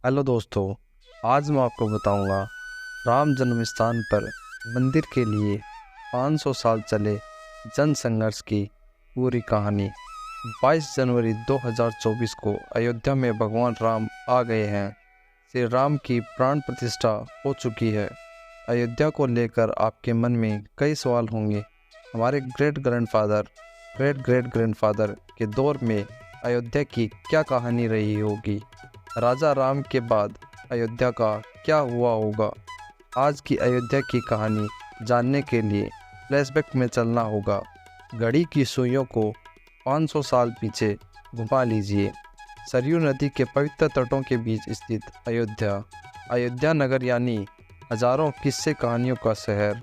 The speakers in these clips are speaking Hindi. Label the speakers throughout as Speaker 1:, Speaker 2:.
Speaker 1: हेलो दोस्तों। आज मैं आपको बताऊंगा राम जन्म स्थान पर मंदिर के लिए 500 साल चले जन संघर्ष की पूरी कहानी। 22 जनवरी 2024 को अयोध्या में भगवान राम आ गए हैं। श्री राम की प्राण प्रतिष्ठा हो चुकी है। अयोध्या को लेकर आपके मन में कई सवाल होंगे। हमारे ग्रेट ग्रैंडफादर के दौर में अयोध्या की क्या कहानी रही होगी। राजा राम के बाद अयोध्या का क्या हुआ होगा। आज की अयोध्या की कहानी जानने के लिए फ्लैशबैक में चलना होगा। घड़ी की सुइयों को 500 साल पीछे घुमा लीजिए। सरयू नदी के पवित्र तटों के बीच स्थित अयोध्या नगर यानी हजारों किस्से कहानियों का शहर।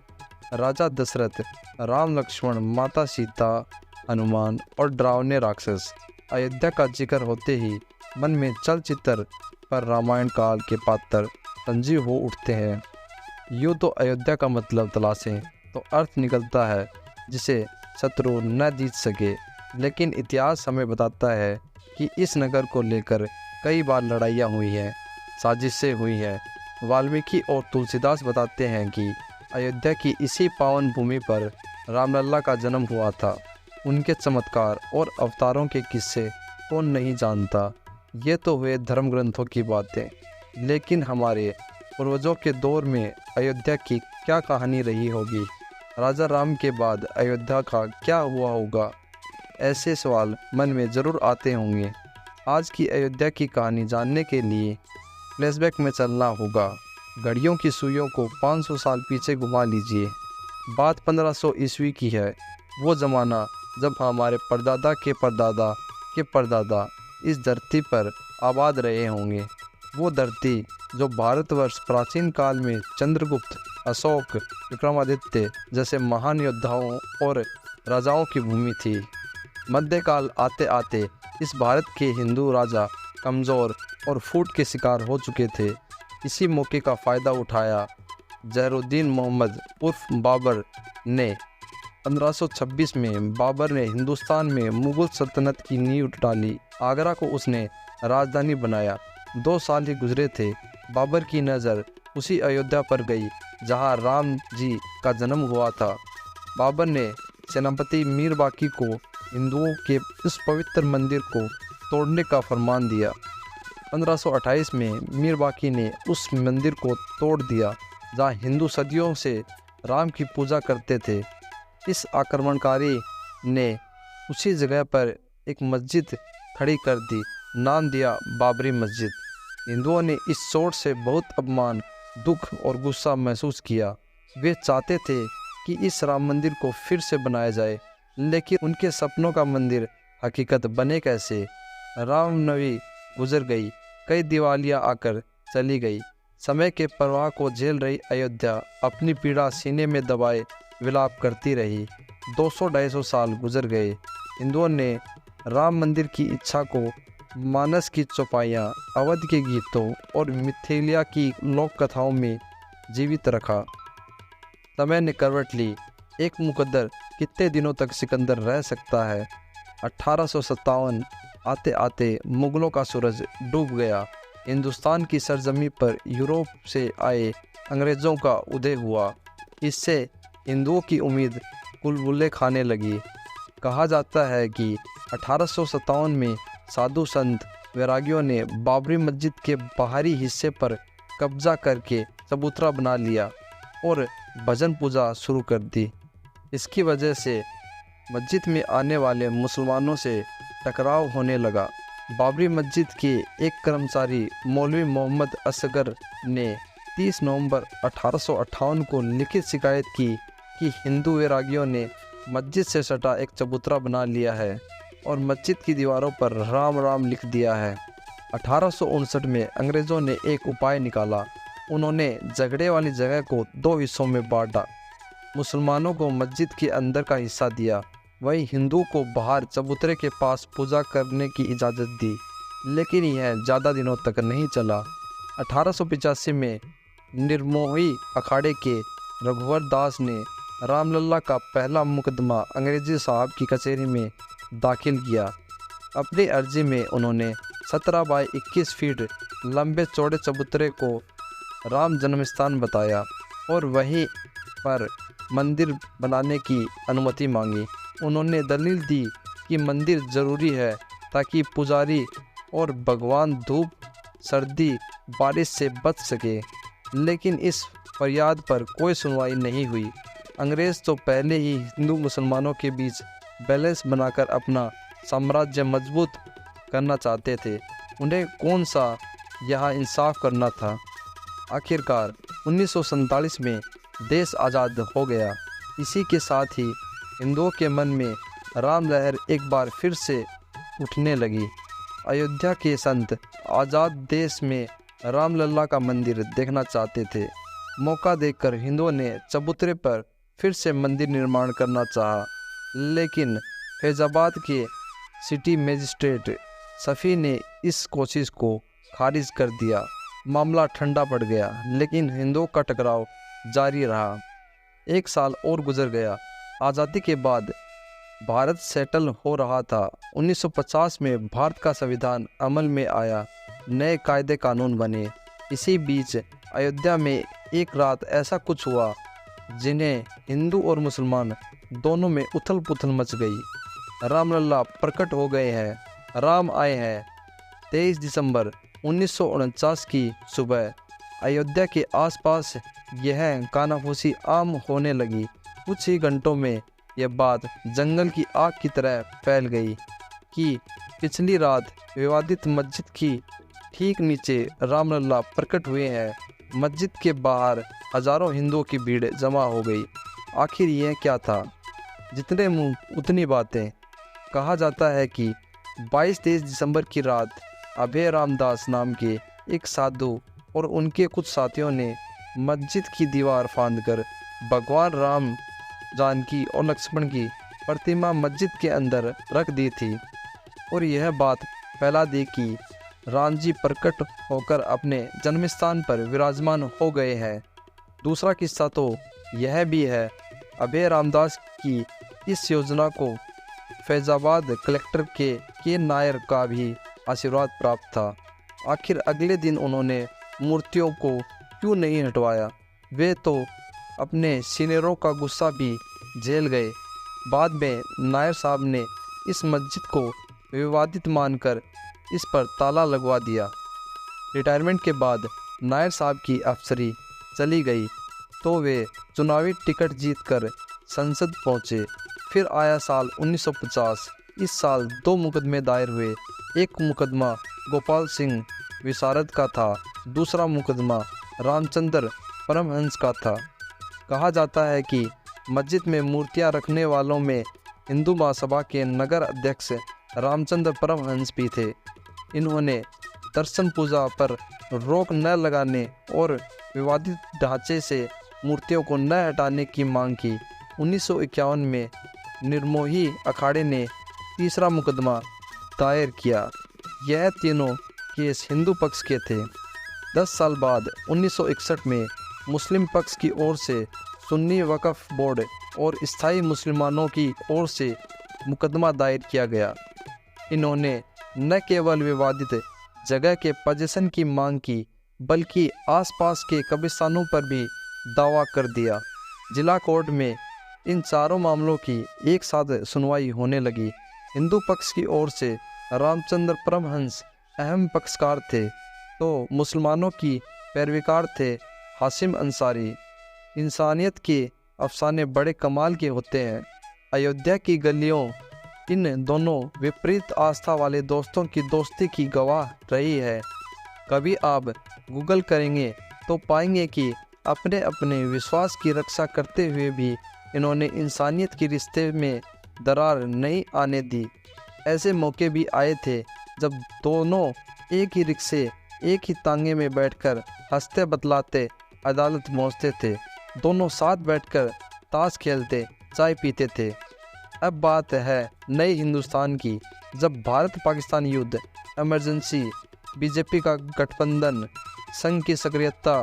Speaker 1: राजा दशरथ, राम लक्ष्मण, माता सीता, हनुमान और डरावने राक्षस। अयोध्या का जिक्र होते ही मन में चलचित्र पर रामायण काल के पात्र संजीव हो उठते हैं। यूँ तो अयोध्या का मतलब तलाशें तो अर्थ निकलता है जिसे शत्रु न जीत सके, लेकिन इतिहास हमें बताता है कि इस नगर को लेकर कई बार लड़ाइयाँ हुई हैं, साजिशें हुई हैं। वाल्मीकि और तुलसीदास बताते हैं कि अयोध्या की इसी पावन भूमि पर रामलला का जन्म हुआ था। उनके चमत्कार और अवतारों के किस्से कौन नहीं जानता। ये तो हुए धर्म ग्रंथों की बातें, लेकिन हमारे पूर्वजों के दौर में अयोध्या की क्या कहानी रही होगी। राजा राम के बाद अयोध्या का क्या हुआ होगा। ऐसे सवाल मन में ज़रूर आते होंगे। आज की अयोध्या की कहानी जानने के लिए फ्लैशबैक में चलना होगा। घड़ियों की सुइयों को 500 साल पीछे घुमा लीजिए। बात 1500 ईस्वी की है। वो ज़माना जब हमारे परदादा के परदादा के परदादा इस धरती पर आबाद रहे होंगे। वो धरती जो भारतवर्ष प्राचीन काल में चंद्रगुप्त, अशोक, विक्रमादित्य जैसे महान योद्धाओं और राजाओं की भूमि थी। मध्यकाल आते आते इस भारत के हिंदू राजा कमज़ोर और फूट के शिकार हो चुके थे। इसी मौके का फ़ायदा उठाया जहरुद्दीन मोहम्मद उर्फ बाबर ने 1526 में बाबर ने हिंदुस्तान में मुग़ल सल्तनत की नींव डाली। आगरा को उसने राजधानी बनाया। 2 साल ही गुजरे थे, बाबर की नज़र उसी अयोध्या पर गई जहां राम जी का जन्म हुआ था। बाबर ने सेनापति मीर बाकी को हिंदुओं के इस पवित्र मंदिर को तोड़ने का फरमान दिया। 1528 में मीर बाकी ने उस मंदिर को तोड़ दिया जहां हिंदू सदियों से राम की पूजा करते थे। इस आक्रमणकारी ने उसी जगह पर एक मस्जिद खड़ी कर दी, नाम दिया बाबरी मस्जिद। हिंदुओं ने इस चोट से बहुत अपमान, दुख और गुस्सा महसूस किया। वे चाहते थे कि इस राम मंदिर को फिर से बनाया जाए, लेकिन उनके सपनों का मंदिर हकीकत बने कैसे। रामनवमी गुजर गई, कई दिवालियाँ आकर चली गई। समय के प्रवाह को झेल रही अयोध्या अपनी पीड़ा सीने में दबाए विलाप करती रही। 200-250 साल गुजर गए। हिंदुओं ने राम मंदिर की इच्छा को मानस की चौपाइयाँ, अवध के गीतों और मिथिला की लोक कथाओं में जीवित रखा। समय ने करवट ली। एक मुकद्दर कितने दिनों तक सिकंदर रह सकता है। 1857 आते आते मुगलों का सूरज डूब गया। हिंदुस्तान की सरजमी पर यूरोप से आए अंग्रेज़ों का उदय हुआ। इससे हिंदुओं की उम्मीद बुलबुलें खाने लगी। कहा जाता है कि 1857 में साधु संत वैरागियों ने बाबरी मस्जिद के बाहरी हिस्से पर कब्जा करके चबूतरा बना लिया और भजन पूजा शुरू कर दी। इसकी वजह से मस्जिद में आने वाले मुसलमानों से टकराव होने लगा। बाबरी मस्जिद के एक कर्मचारी मौलवी मोहम्मद असगर ने 30 नवंबर 1858 को लिखित शिकायत की कि हिंदू वैरागियों ने मस्जिद से सटा एक चबूतरा बना लिया है और मस्जिद की दीवारों पर राम राम लिख दिया है। 1859 में अंग्रेज़ों ने एक उपाय निकाला। उन्होंने झगड़े वाली जगह को 2 हिस्सों में बांटा। मुसलमानों को मस्जिद के अंदर का हिस्सा दिया, वहीं हिंदू को बाहर चबूतरे के पास पूजा करने की इजाज़त दी। लेकिन यह ज़्यादा दिनों तक नहीं चला। 1885 में निर्मोही अखाड़े के रघुवर दास ने रामलला का पहला मुकदमा अंग्रेजी साहब की कचहरी में दाखिल किया। अपनी अर्जी में उन्होंने 17 बाई 21 फीट लंबे चौड़े चबूतरे को राम जन्म स्थान बताया और वहीं पर मंदिर बनाने की अनुमति मांगी। उन्होंने दलील दी कि मंदिर जरूरी है ताकि पुजारी और भगवान धूप, सर्दी, बारिश से बच सके, लेकिन इस फरियाद पर कोई सुनवाई नहीं हुई। अंग्रेज़ तो पहले ही हिंदू मुसलमानों के बीच बैलेंस बनाकर अपना साम्राज्य मजबूत करना चाहते थे। उन्हें कौन सा यहाँ इंसाफ करना था। आखिरकार 1947 में देश आज़ाद हो गया। इसी के साथ ही हिंदुओं के मन में राम लहर एक बार फिर से उठने लगी। अयोध्या के संत आज़ाद देश में रामलला का मंदिर देखना चाहते थे। मौका देखकर हिंदुओं ने चबूतरे पर फिर से मंदिर निर्माण करना चाहा, लेकिन फैज़ाबाद के सिटी मजिस्ट्रेट शफी ने इस कोशिश को खारिज कर दिया। मामला ठंडा पड़ गया, लेकिन हिंदुओं का टकराव जारी रहा। एक साल और गुजर गया। आज़ादी के बाद भारत सेटल हो रहा था। 1950 में भारत का संविधान अमल में आया, नए कायदे कानून बने। इसी बीच अयोध्या में एक रात ऐसा कुछ हुआ जिन्हें हिंदू और मुसलमान दोनों में उथल पुथल मच गई। रामलला प्रकट हो गए हैं, राम आए हैं। 23 दिसंबर 1949 की सुबह अयोध्या के आसपास यह कानाफूसी आम होने लगी। कुछ ही घंटों में यह बात जंगल की आग की तरह फैल गई कि पिछली रात विवादित मस्जिद की ठीक नीचे रामलला प्रकट हुए हैं। मस्जिद के बाहर हजारों हिंदुओं की भीड़ जमा हो गई। आखिर यह क्या था? जितने मुंह उतनी बातें। कहा जाता है कि 22-23 दिसंबर की रात अभय रामदास नाम के एक साधु और उनके कुछ साथियों ने मस्जिद की दीवार फांदकर भगवान राम, जानकी और लक्ष्मण की प्रतिमा मस्जिद के अंदर रख दी थी और यह बात फैला दी कि राम जी प्रकट होकर अपने जन्मस्थान पर विराजमान हो गए हैं। दूसरा किस्सा तो यह भी है, अभय रामदास की इस योजना को फैज़ाबाद कलेक्टर के नायर का भी आशीर्वाद प्राप्त था। आखिर अगले दिन उन्होंने मूर्तियों को क्यों नहीं हटवाया? वे तो अपने सीनियरों का गुस्सा भी झेल गए। बाद में नायर साहब ने इस मस्जिद को विवादित मानकर इस पर ताला लगवा दिया। रिटायरमेंट के बाद नायर साहब की अफसरी चली गई तो वे चुनावी टिकट जीतकर संसद पहुँचे। फिर आया साल 1950। इस साल 2 मुकदमे दायर हुए। एक मुकदमा गोपाल सिंह विशारद का था, दूसरा मुकदमा रामचंद्र परमहंस का था। कहा जाता है कि मस्जिद में मूर्तियां रखने वालों में हिंदू महासभा के नगर अध्यक्ष रामचंद्र परमहंस भी थे। इन्होंने दर्शन पूजा पर रोक न लगाने और विवादित ढांचे से मूर्तियों को न हटाने की मांग की। 1951 में निर्मोही अखाड़े ने तीसरा मुकदमा दायर किया। यह तीनों केस हिंदू पक्ष के थे। 10 साल बाद 1961 में मुस्लिम पक्ष की ओर से सुन्नी वक्फ बोर्ड और स्थायी मुसलमानों की ओर से मुकदमा दायर किया गया। इन्होंने न केवल विवादित जगह के पोजीशन की मांग की, बल्कि आसपास के कब्रिस्तानों पर भी दावा कर दिया। जिला कोर्ट में इन चारों मामलों की एक साथ सुनवाई होने लगी। हिंदू पक्ष की ओर से रामचंद्र परमहंस अहम पक्षकार थे, तो मुसलमानों की पैरवीकार थे हाशिम अंसारी। इंसानियत के अफसाने बड़े कमाल के होते हैं। अयोध्या की गलियों इन दोनों विपरीत आस्था वाले दोस्तों की दोस्ती की गवाह रही है। कभी आप गूगल करेंगे तो पाएंगे कि अपने अपने विश्वास की रक्षा करते हुए भी इन्होंने इंसानियत के रिश्ते में दरार नहीं आने दी। ऐसे मौके भी आए थे जब दोनों एक ही रिक्शे, एक ही तांगे में बैठकर हंसते बतलाते अदालत पहुँचते थे। दोनों साथ बैठकर ताश खेलते, चाय पीते थे। अब बात है नए हिंदुस्तान की, जब भारत पाकिस्तान युद्ध, इमरजेंसी, बीजेपी का गठबंधन, संघ की सक्रियता,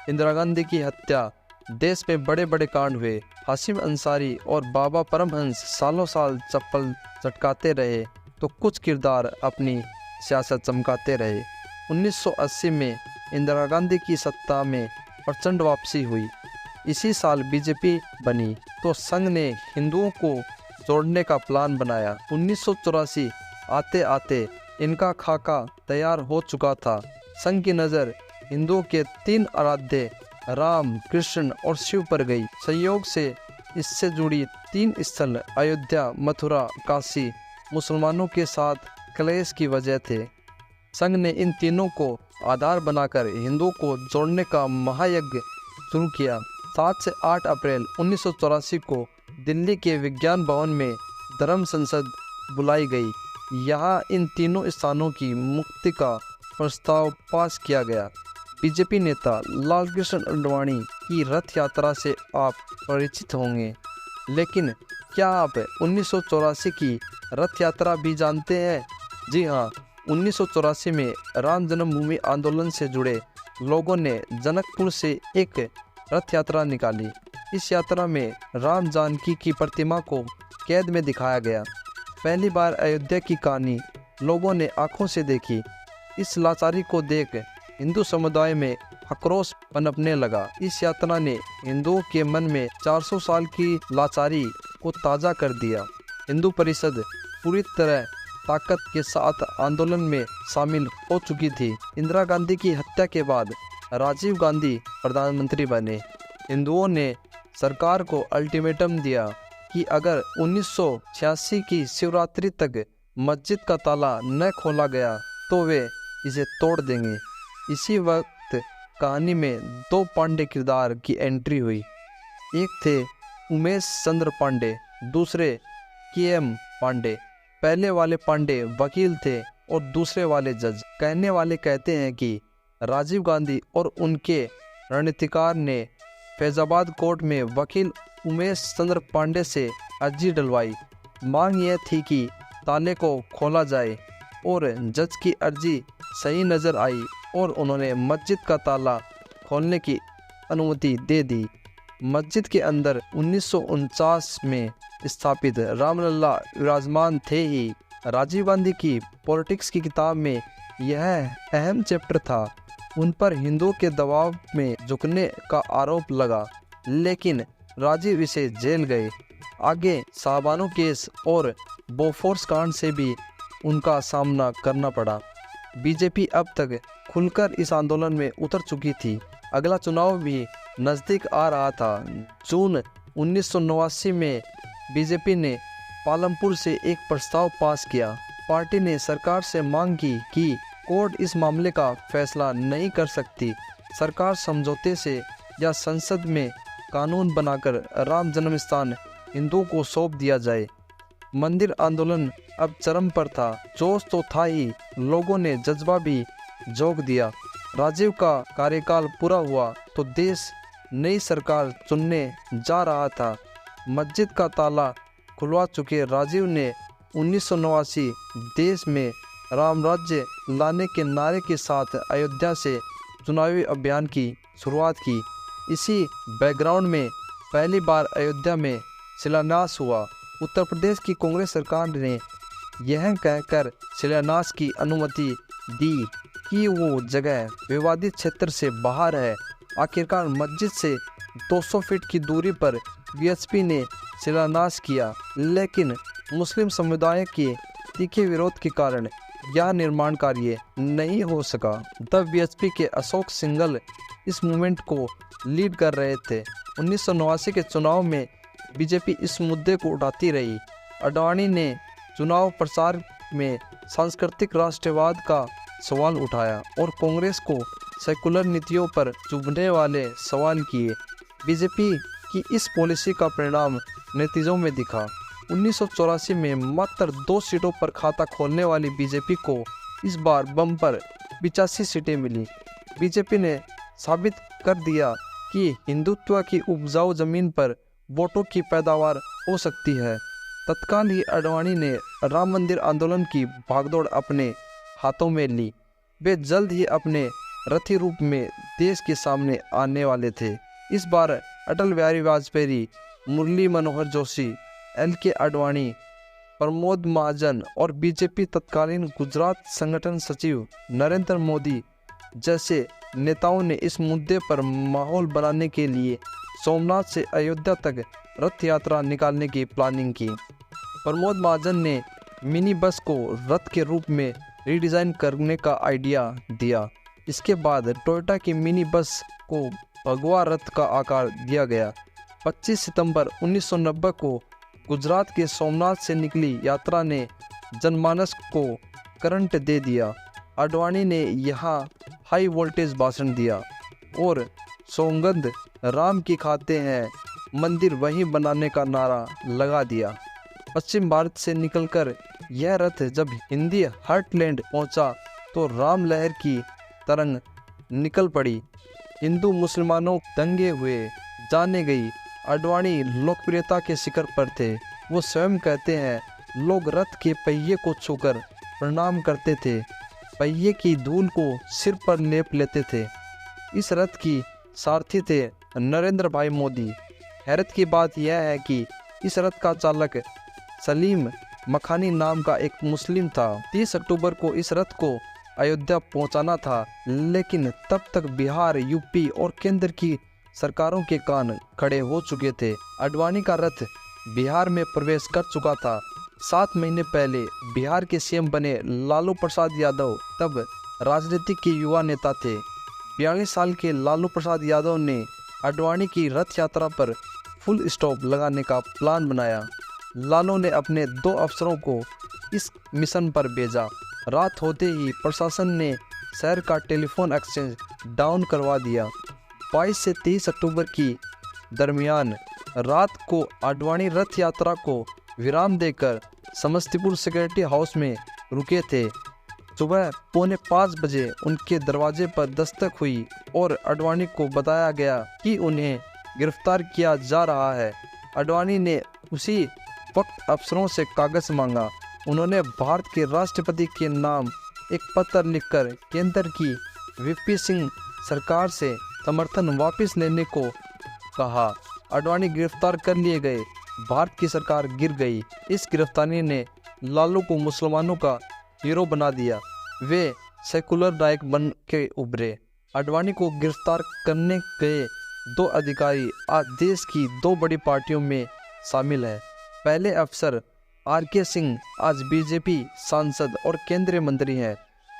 Speaker 1: इंदिरा गांधी की हत्या, देश में बड़े बड़े कांड हुए। हाशिम अंसारी और बाबा परमहंस सालों साल चप्पल चटकाते रहे तो कुछ किरदार अपनी सियासत चमकाते रहे। 1980 में इंदिरा गांधी की सत्ता में प्रचंड वापसी हुई। इसी साल बीजेपी बनी तो संघ ने हिंदुओं को जोड़ने का प्लान बनाया। 1984 आते आते इनका खाका तैयार हो चुका था। संघ की नज़र हिंदुओं के 3 आराध्य राम, कृष्ण और शिव पर गई। संयोग से इससे जुड़ी 3 स्थल अयोध्या, मथुरा, काशी मुसलमानों के साथ क्लेश की वजह थे। संघ ने इन तीनों को आधार बनाकर हिंदुओं को जोड़ने का महायज्ञ शुरू किया। 7 से 8 अप्रैल 1984 को दिल्ली के विज्ञान भवन में धर्म संसद बुलाई गई। यहाँ इन तीनों स्थानों की मुक्ति का प्रस्ताव पास किया गया। बीजेपी नेता लालकृष्ण आडवाणी की रथ यात्रा से आप परिचित होंगे, लेकिन क्या आप 1984 की रथ यात्रा भी जानते हैं? जी हाँ, 1984 में राम जन्मभूमि आंदोलन से जुड़े लोगों ने जनकपुर से एक रथ यात्रा निकाली। इस यात्रा में राम जानकी की प्रतिमा को कैद में दिखाया गया। पहली बार अयोध्या की कहानी लोगों ने आंखों से देखी। इस लाचारी को देख हिंदू समुदाय में आक्रोश पनपने लगा। इस यात्रा ने हिंदुओं के मन में 400 साल की लाचारी को ताज़ा कर दिया। हिंदू परिषद पूरी तरह ताकत के साथ आंदोलन में शामिल हो चुकी थी। इंदिरा गांधी की हत्या के बाद राजीव गांधी प्रधानमंत्री बने। हिंदुओं ने सरकार को अल्टीमेटम दिया कि अगर 1986 की शिवरात्रि तक मस्जिद का ताला न खोला गया तो वे इसे तोड़ देंगे। इसी वक्त कहानी में 2 पांडे किरदार की एंट्री हुई। एक थे उमेश चंद्र पांडे, दूसरे KM पांडे। पहले वाले पांडे वकील थे और दूसरे वाले जज। कहने वाले कहते हैं कि राजीव गांधी और उनके रणनीतिकार ने फैजाबाद कोर्ट में वकील उमेश चंद्र पांडे से अर्जी डलवाई। मांग यह थी कि ताले को खोला जाए और जज की अर्जी सही नज़र आई और उन्होंने मस्जिद का ताला खोलने की अनुमति दे दी। मस्जिद के अंदर 1949 में स्थापित रामलला विराजमान थे ही। राजीव गांधी की पॉलिटिक्स की किताब में यह अहम चैप्टर था। उन पर हिंदुओं के दबाव में झुकने का आरोप लगा, लेकिन राजीव इसे जेल गए। आगे साहबानो केस और बोफोर्स कांड से भी उनका सामना करना पड़ा। बीजेपी अब तक खुलकर इस आंदोलन में उतर चुकी थी। अगला चुनाव भी नज़दीक आ रहा था। जून 1989 में बीजेपी ने पालमपुर से एक प्रस्ताव पास किया। पार्टी ने सरकार से मांग की कि कोर्ट इस मामले का फैसला नहीं कर सकती। सरकार समझौते से या संसद में कानून बनाकर राम जन्म स्थान हिंदुओं को सौंप दिया जाए। मंदिर आंदोलन अब चरम पर था। जोश तो था ही, लोगों ने जज्बा भी झोंक दिया। राजीव का कार्यकाल पूरा हुआ तो देश नई सरकार चुनने जा रहा था। मस्जिद का ताला खुलवा चुके राजीव ने 1989 देश में राम राज्य लाने के नारे के साथ अयोध्या से चुनावी अभियान की शुरुआत की। इसी बैकग्राउंड में पहली बार अयोध्या में शिलान्यास हुआ। उत्तर प्रदेश की कांग्रेस सरकार ने यह कहकर शिलान्यास की अनुमति दी कि वो जगह विवादित क्षेत्र से बाहर है। आखिरकार मस्जिद से 200 फीट की दूरी पर बीएचपी ने शिलान्यास किया, लेकिन मुस्लिम समुदाय के तीखे विरोध के कारण यह निर्माण कार्य नहीं हो सका। तब बीएचपी के अशोक सिंघल इस मूवमेंट को लीड कर रहे थे। 1989 के चुनाव में बीजेपी इस मुद्दे को उठाती रही। आडवाणी ने चुनाव प्रचार में सांस्कृतिक राष्ट्रवाद का सवाल उठाया और कांग्रेस को सेकुलर नीतियों पर चुभने वाले सवाल किए। बीजेपी की इस पॉलिसी का परिणाम नतीजों में दिखा। 1984 में मात्र 2 सीटों पर खाता खोलने वाली बीजेपी को इस बार बम्पर 85 सीटें मिली। बीजेपी ने साबित कर दिया कि हिंदुत्व की उपजाऊ जमीन पर वोटों की पैदावार हो सकती है। तत्काल ही आडवाणी ने राम मंदिर आंदोलन की भागदौड़ अपने हाथों में ली। वे जल्द ही अपने रथी रूप में देश के सामने आने वाले थे। इस बार अटल बिहारी वाजपेयी, मुरली मनोहर जोशी, LK आडवाणी प्रमोद महाजन और बीजेपी तत्कालीन गुजरात संगठन सचिव नरेंद्र मोदी जैसे नेताओं ने इस मुद्दे पर माहौल बनाने के लिए सोमनाथ से अयोध्या तक रथ यात्रा निकालने की प्लानिंग की। प्रमोद महाजन ने मिनी बस को रथ के रूप में रीडिज़ाइन करने का आइडिया दिया। इसके बाद टोयोटा की मिनी बस को भगवा रथ का आकार दिया गया। 25 सितंबर 1990 को गुजरात के सोमनाथ से निकली यात्रा ने जनमानस को करंट दे दिया। आडवाणी ने यहाँ हाई वोल्टेज भाषण दिया और सौगंध राम की खाते हैं मंदिर वहीं बनाने का नारा लगा दिया। पश्चिम भारत से निकलकर यह रथ जब हिंदी हार्टलैंड पहुंचा तो राम लहर की तरंग निकल पड़ी। हिंदू मुसलमानों दंगे हुए, जाने गई। आडवाणी लोकप्रियता के शिखर पर थे। वो स्वयं कहते हैं, लोग रथ के पहिए को छूकर प्रणाम करते थे, पहिए की धूल को सिर पर लेप लेते थे। इस रथ की सारथी थे नरेंद्र भाई मोदी। हैरत की बात यह है कि इस रथ का चालक सलीम मखानी नाम का एक मुस्लिम था। 30 अक्टूबर को इस रथ को अयोध्या पहुंचाना था, लेकिन तब तक बिहार, यूपी और केंद्र की सरकारों के कान खड़े हो चुके थे। आडवाणी का रथ बिहार में प्रवेश कर चुका था। 7 महीने पहले बिहार के सीएम बने लालू प्रसाद यादव तब राजनीतिक के युवा नेता थे। 42 साल के लालू प्रसाद यादव ने आडवाणी की रथ यात्रा पर फुल स्टॉप लगाने का प्लान बनाया। लालू ने अपने 2 अफसरों को इस मिशन पर भेजा। रात होते ही प्रशासन ने शहर का टेलीफोन एक्सचेंज डाउन करवा दिया। 22 से 23 अक्टूबर की दरमियान रात को आडवाणी रथ यात्रा को विराम देकर समस्तीपुर सिक्योरिटी हाउस में रुके थे। सुबह 4:45 बजे उनके दरवाजे पर दस्तक हुई और आडवाणी को बताया गया कि उन्हें गिरफ्तार किया जा रहा है। आडवाणी ने उसी वक्त अफसरों से कागज मांगा। उन्होंने भारत के राष्ट्रपति के नाम एक पत्र लिखकर केंद्र की वीपी सिंह सरकार से समर्थन वापस लेने को कहा। आडवाणी गिरफ्तार कर लिए गए। भारत की सरकार गिर गई। इस गिरफ्तारी ने लालू को मुसलमानों का हीरो बना दिया। वे सेकुलर नायक बन के उभरे। आडवाणी को गिरफ्तार करने गए 2 अधिकारी आज देश की 2 बड़ी पार्टियों में शामिल हैं। पहले अफसर आर.के. सिंह आज बीजेपी सांसद और केंद्रीय मंत्री हैं,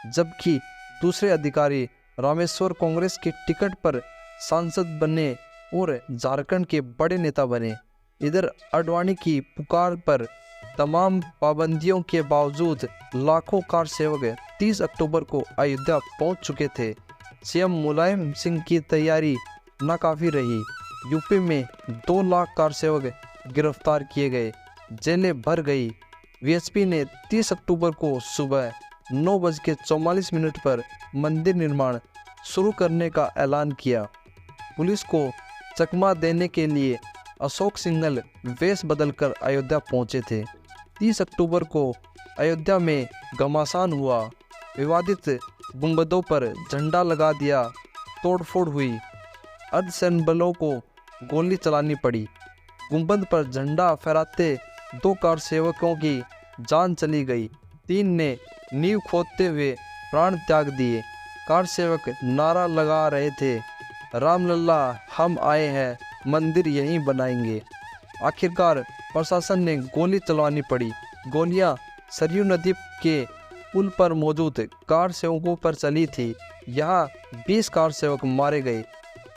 Speaker 1: जबकि दूसरे अधिकारी रामेश्वर कांग्रेस के टिकट पर सांसद बने और झारखंड के बड़े नेता बने। इधर आडवाणी की पुकार पर तमाम पाबंदियों के बावजूद लाखों कार सेवक 30 अक्टूबर को अयोध्या पहुंच चुके थे। सीएम मुलायम सिंह की तैयारी नाकाफी रही। यूपी में 2 लाख कार सेवक गिरफ्तार किए गए, जेलें भर गई। वीएसपी ने 30 अक्टूबर को सुबह 9:44 पर मंदिर निर्माण शुरू करने का ऐलान किया। पुलिस को चकमा देने के लिए अशोक सिंघल वेश बदलकर अयोध्या पहुंचे थे। 30 अक्टूबर को अयोध्या में घमासान हुआ। विवादित गुंबदों पर झंडा लगा दिया, तोड़फोड़ हुई। अर्धसैनिक बलों को गोली चलानी पड़ी। गुंबद पर झंडा फहराते 2 कार सेवकों की जान चली गई। 3 ने नींव खोदते हुए प्राण त्याग दिए। कार सेवक नारा लगा रहे थे, रामलल्ला हम आए हैं, मंदिर यहीं बनाएंगे। आखिरकार प्रशासन ने गोली चलवानी पड़ी। गोलियां सरयू नदी के पुल पर मौजूद कार सेवकों पर चली थी। यहाँ 20 कार सेवक मारे गए।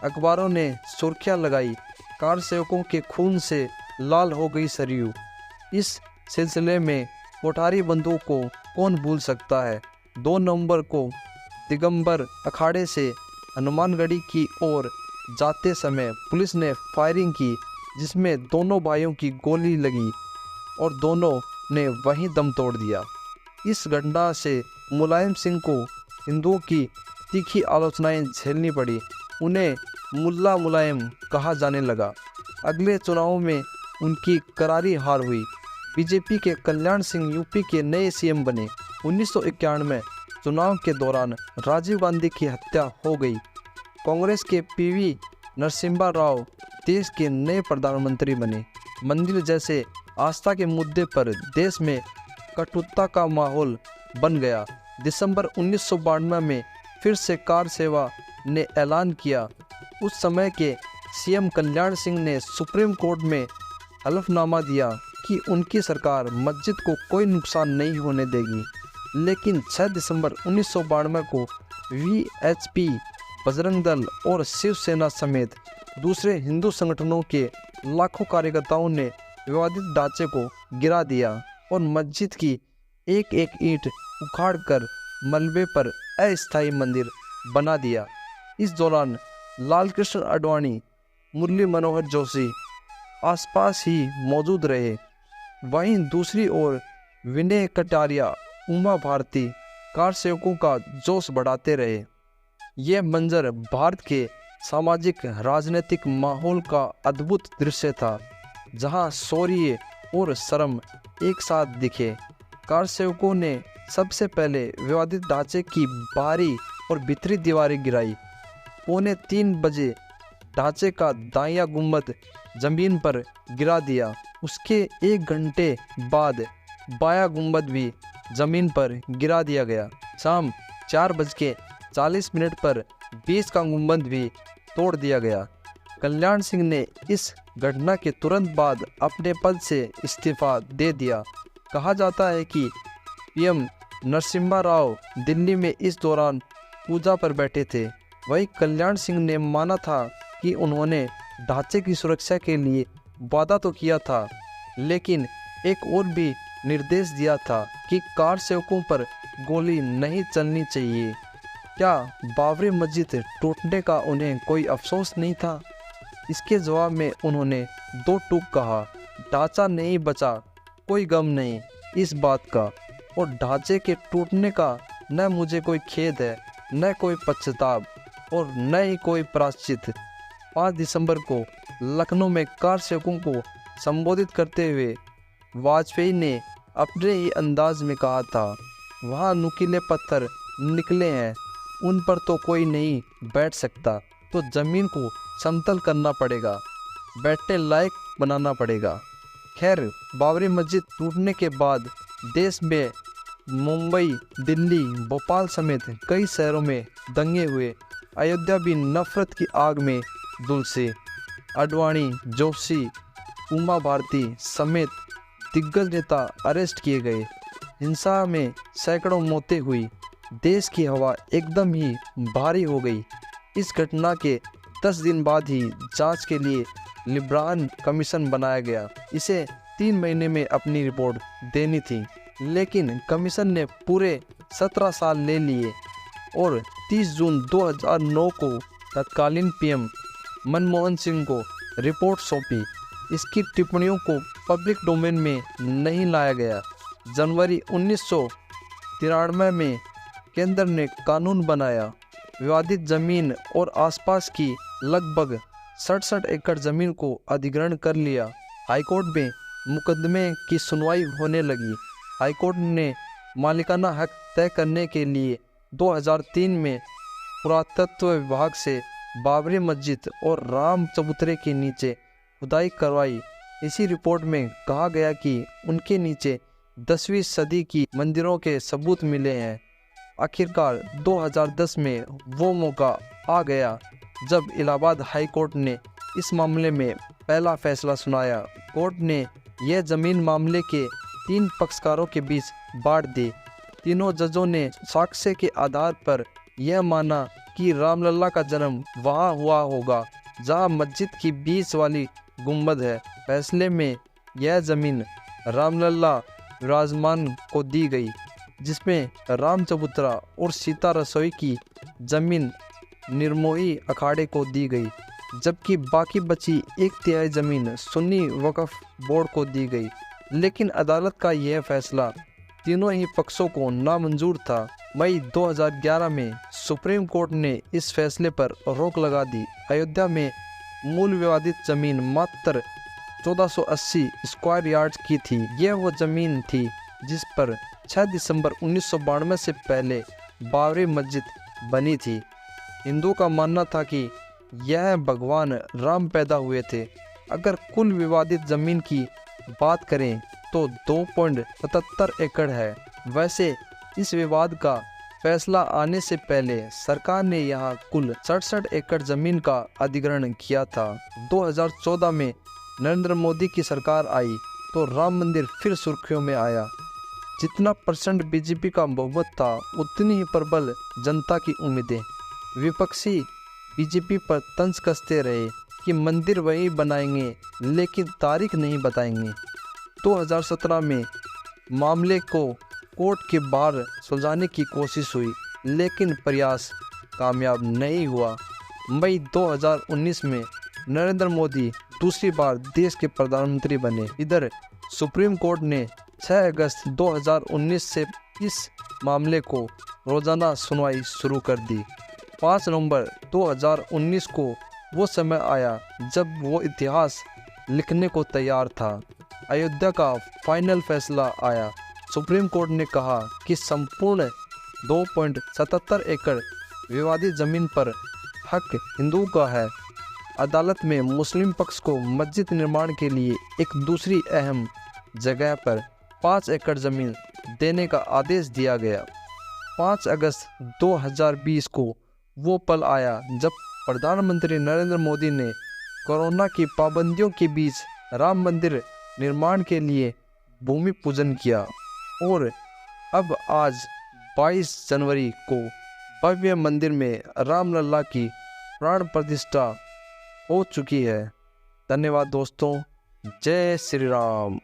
Speaker 1: अखबारों ने सुर्खियां लगाई, कार सेवकों के खून से लाल हो गई सरयू। इस सिलसिले में कोठारी बंदूक को कौन भूल सकता है। 2 नवंबर को दिगंबर अखाड़े से हनुमानगढ़ी की ओर जाते समय पुलिस ने फायरिंग की, जिसमें दोनों भाइयों की गोली लगी और दोनों ने वहीं दम तोड़ दिया। इस घटना से मुलायम सिंह को हिंदुओं की तीखी आलोचनाएं झेलनी पड़ी। उन्हें मुल्ला मुलायम कहा जाने लगा। अगले चुनावों में उनकी करारी हार हुई। बीजेपी के कल्याण सिंह यूपी के नए सीएम बने। 1991 चुनाव के दौरान राजीव गांधी की हत्या हो गई। कांग्रेस के पीवी नरसिम्हा राव देश के नए प्रधानमंत्री बने। मंदिर जैसे आस्था के मुद्दे पर देश में कटुता का माहौल बन गया। दिसंबर 1992 में फिर से कार सेवा ने ऐलान किया। उस समय के सीएम कल्याण सिंह ने सुप्रीम कोर्ट में हलफनामा दिया कि उनकी सरकार मस्जिद को कोई नुकसान नहीं होने देगी। लेकिन 6 दिसंबर 1992 को वीएचपी, बजरंग दल और शिवसेना समेत दूसरे हिंदू संगठनों के लाखों कार्यकर्ताओं ने विवादित ढांचे को गिरा दिया और मस्जिद की एक एक ईंट उखाड़कर मलबे पर अस्थायी मंदिर बना दिया। इस दौरान लालकृष्ण आडवाणी, मुरली मनोहर जोशी आसपास ही मौजूद रहे। वहीं दूसरी ओर विनय कटारिया, उमा भारती कार सेवकों का जोश बढ़ाते रहे। यह मंजर भारत के सामाजिक राजनीतिक माहौल का अद्भुत दृश्य था, जहां शौर्य और शर्म एक साथ दिखे। कार सेवकों ने सबसे पहले विवादित ढांचे की बाहरी और भीतरी दीवारें गिराई। 2:45 बजे ढांचे का दायां गुंबद जमीन पर गिरा दिया। उसके 1 घंटे बाद बायां गुंबद भी जमीन पर गिरा दिया गया। शाम 4:40 पर 20 का गुंबद भी तोड़ दिया गया। कल्याण सिंह ने इस घटना के तुरंत बाद अपने पद से इस्तीफा दे दिया। कहा जाता है कि पीएम नरसिम्हा राव दिल्ली में इस दौरान पूजा पर बैठे थे। वहीं कल्याण सिंह ने माना था कि उन्होंने ढांचे की सुरक्षा के लिए वादा तो किया था, लेकिन एक और भी निर्देश दिया था कि कार सेवकों पर गोली नहीं चलनी चाहिए। क्या बाबरी मस्जिद टूटने का उन्हें कोई अफसोस नहीं था? इसके जवाब में उन्होंने 2 टूक कहा, ढांचा नहीं बचा, कोई गम नहीं इस बात का, और ढांचे के टूटने का न मुझे कोई खेद है, न कोई पश्चाताप और न ही कोई प्रायश्चित। 5 दिसंबर को लखनऊ में कार सेवकों को संबोधित करते हुए वाजपेयी ने अपने ही अंदाज में कहा था, वहाँ नुकीले पत्थर निकले हैं, उन पर तो कोई नहीं बैठ सकता, तो ज़मीन को समतल करना पड़ेगा, बैठने लायक बनाना पड़ेगा। खैर, बाबरी मस्जिद टूटने के बाद देश में मुंबई, दिल्ली, भोपाल समेत कई शहरों में दंगे हुए। अयोध्या भी नफरत की आग में झुलसी। आडवाणी, जोशी, उमा भारती समेत दिग्गज नेता अरेस्ट किए गए। हिंसा में सैकड़ों मौतें हुई। देश की हवा एकदम ही भारी हो गई। इस घटना के 10 दिन बाद ही जांच के लिए लिब्रान कमीशन बनाया गया। इसे 3 महीने में अपनी रिपोर्ट देनी थी, लेकिन कमीशन ने पूरे 17 साल ले लिए और 30 जून 2009 को तत्कालीन पीएम मनमोहन सिंह को रिपोर्ट सौंपी। इसकी टिप्पणियों को पब्लिक डोमेन में नहीं लाया गया। जनवरी 1993 में केंद्र ने कानून बनाया। विवादित जमीन और आसपास की लगभग 67 एकड़ जमीन को अधिग्रहण कर लिया। हाईकोर्ट में मुकदमे की सुनवाई होने लगी। हाईकोर्ट ने मालिकाना हक तय करने के लिए 2003 में पुरातत्व विभाग से बाबरी मस्जिद और राम चबूतरे के नीचे खुदाई करवाई। इसी रिपोर्ट में कहा गया कि उनके नीचे 10वीं सदी की मंदिरों के सबूत मिले हैं। आखिरकार 2010 में वो मौका आ गया जब इलाहाबाद हाई कोर्ट ने इस मामले में पहला फैसला सुनाया। कोर्ट ने यह जमीन मामले के 3 पक्षकारों के बीच बांट दी। तीनों जजों ने साक्ष्य के आधार पर यह माना कि रामलला का जन्म वहाँ हुआ होगा जहाँ मस्जिद की बीच वाली गुंबद है। फैसले में यह जमीन रामलला विराजमान को दी गई, जिसमें राम चबूतरा और सीता रसोई की जमीन निर्मोही अखाड़े को दी गई, जबकि बाकी बची 1/3 जमीन सुन्नी वक्फ बोर्ड को दी गई। लेकिन अदालत का यह फैसला तीनों ही पक्षों को नामंजूर था। मई 2011 में सुप्रीम कोर्ट ने इस फैसले पर रोक लगा दी। अयोध्या में मूल विवादित जमीन मात्र 1480 स्क्वायर यार्ड की थी। यह वो जमीन थी जिस पर 6 दिसंबर 1992 से पहले बाबरी मस्जिद बनी थी। हिंदुओं का मानना था कि यह भगवान राम पैदा हुए थे। अगर कुल विवादित जमीन की बात करें तो 2.77 एकड़ है। वैसे इस विवाद का फैसला आने से पहले सरकार ने यहाँ कुल 67 एकड़ जमीन का अधिग्रहण किया था। 2014 में नरेंद्र मोदी की सरकार आई तो राम मंदिर फिर सुर्खियों में आया। जितना % बीजेपी का बहुमत था, उतनी ही प्रबल जनता की उम्मीदें। विपक्षी बीजेपी पर तंज कसते रहे कि मंदिर वही बनाएंगे लेकिन तारीख नहीं बताएंगे। 2017 में मामले को कोर्ट के बाहर सुलझाने की कोशिश हुई लेकिन प्रयास कामयाब नहीं हुआ। मई 2019 में नरेंद्र मोदी दूसरी बार देश के प्रधानमंत्री बने। इधर सुप्रीम कोर्ट ने 6 अगस्त 2019 से इस मामले को रोजाना सुनवाई शुरू कर दी। 5 नवंबर 2019 को वो समय आया जब वो इतिहास लिखने को तैयार था। अयोध्या का फाइनल फैसला आया। सुप्रीम कोर्ट ने कहा कि संपूर्ण 2.77 एकड़ विवादित जमीन पर हक हिंदुओं का है। अदालत में मुस्लिम पक्ष को मस्जिद निर्माण के लिए एक दूसरी अहम जगह पर 5 एकड़ जमीन देने का आदेश दिया गया। 5 अगस्त 2020 को वो पल आया जब प्रधानमंत्री नरेंद्र मोदी ने कोरोना की पाबंदियों के बीच राम मंदिर निर्माण के लिए भूमि पूजन किया और अब आज 22 जनवरी को भव्य मंदिर में रामलला की प्राण प्रतिष्ठा हो चुकी है। धन्यवाद दोस्तों। जय श्री राम।